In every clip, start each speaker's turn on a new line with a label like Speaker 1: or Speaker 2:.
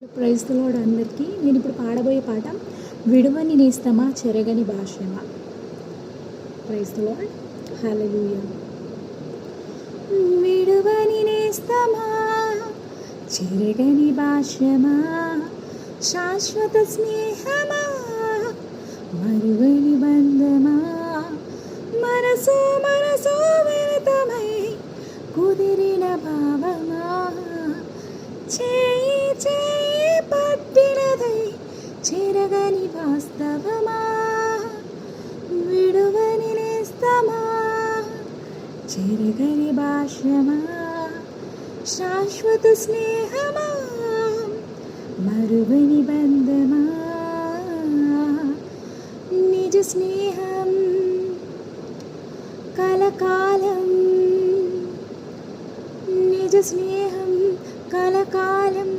Speaker 1: Praise the lord అందరికీ. నేను ఇప్పుడు పాడబోయే పాట విడువని నేస్తమా చెరగని భాష్యమా. Praise the lord. హల్లెలూయా. విడువని నేస్తమా చెరగని భాష్యమా, శాశ్వత స్నేహమా మరువని బంధమా, మనసు మనసు వినతమై కుదిరిన భావమా, చేయి చేయి పట్టినదై చెరగని వాస్తవమా, విడువని నేస్తమా చెరగని భాష్యమా, శాశ్వత స్నేహమా మరువని బంధమా, నిజ స్నేహం కలకాలం, నిజ స్నేహం కలకాలం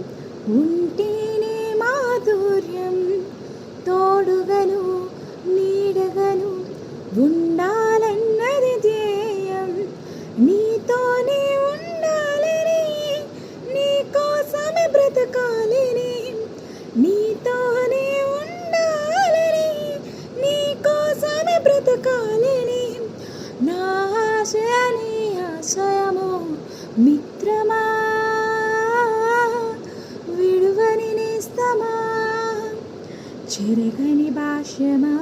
Speaker 1: ఉంటేనే మాధుర్యం, తోడుగను నీడగను ఉండాలన్నది ధ్యేయం, నీతోనే ఉండాలని నీ కోసమే బ్రతకాలని, నీతోనే ఉండాలని నీ కోసమే బ్రతకాలని, నా ఆశ నీ ఆశయము మిత్రమా, విడువని నేస్తమా చెరగని భాష్యమా,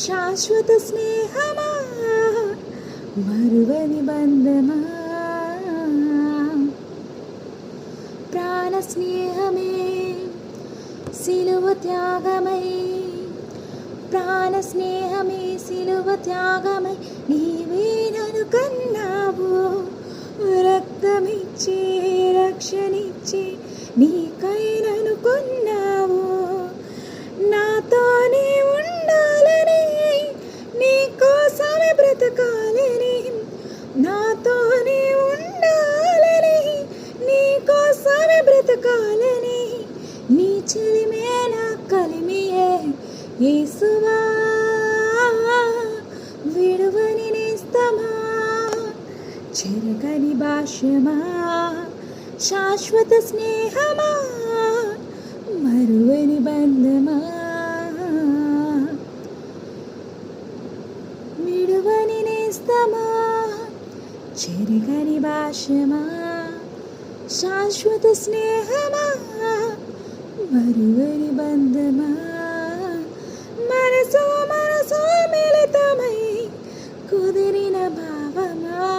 Speaker 1: శాశ్వత స్నేహమా మరువని బంధమా, ప్రాణ స్నేహమే సిలువ త్యాగమై, ప్రాణ స్నేహమే సిలువ త్యాగమై నీవే నన్ను కన్నావు, రక్తమిచ్చి రక్షణిచ్చి నీకై నన్ను కొన్నావు, నాతోనే ఉండాలని నీ కోసమే బ్రతకాలని, నాతోనే ఉండాలని నీ కోసమే బ్రతకాలని, నీ చెలిమే నా కలిమియే యేసువా, విడువని నేస్తమా చెరగని భాష్యమా, శాశ్వత స్నేహమా మరువని బంధమా, విడువని నేస్తమా చెరగని భాష్యమా, శాశ్వత స్నేహమా మరువని బంధమా, మనసు మనసు మిళితమై కుదిరిన భావమా,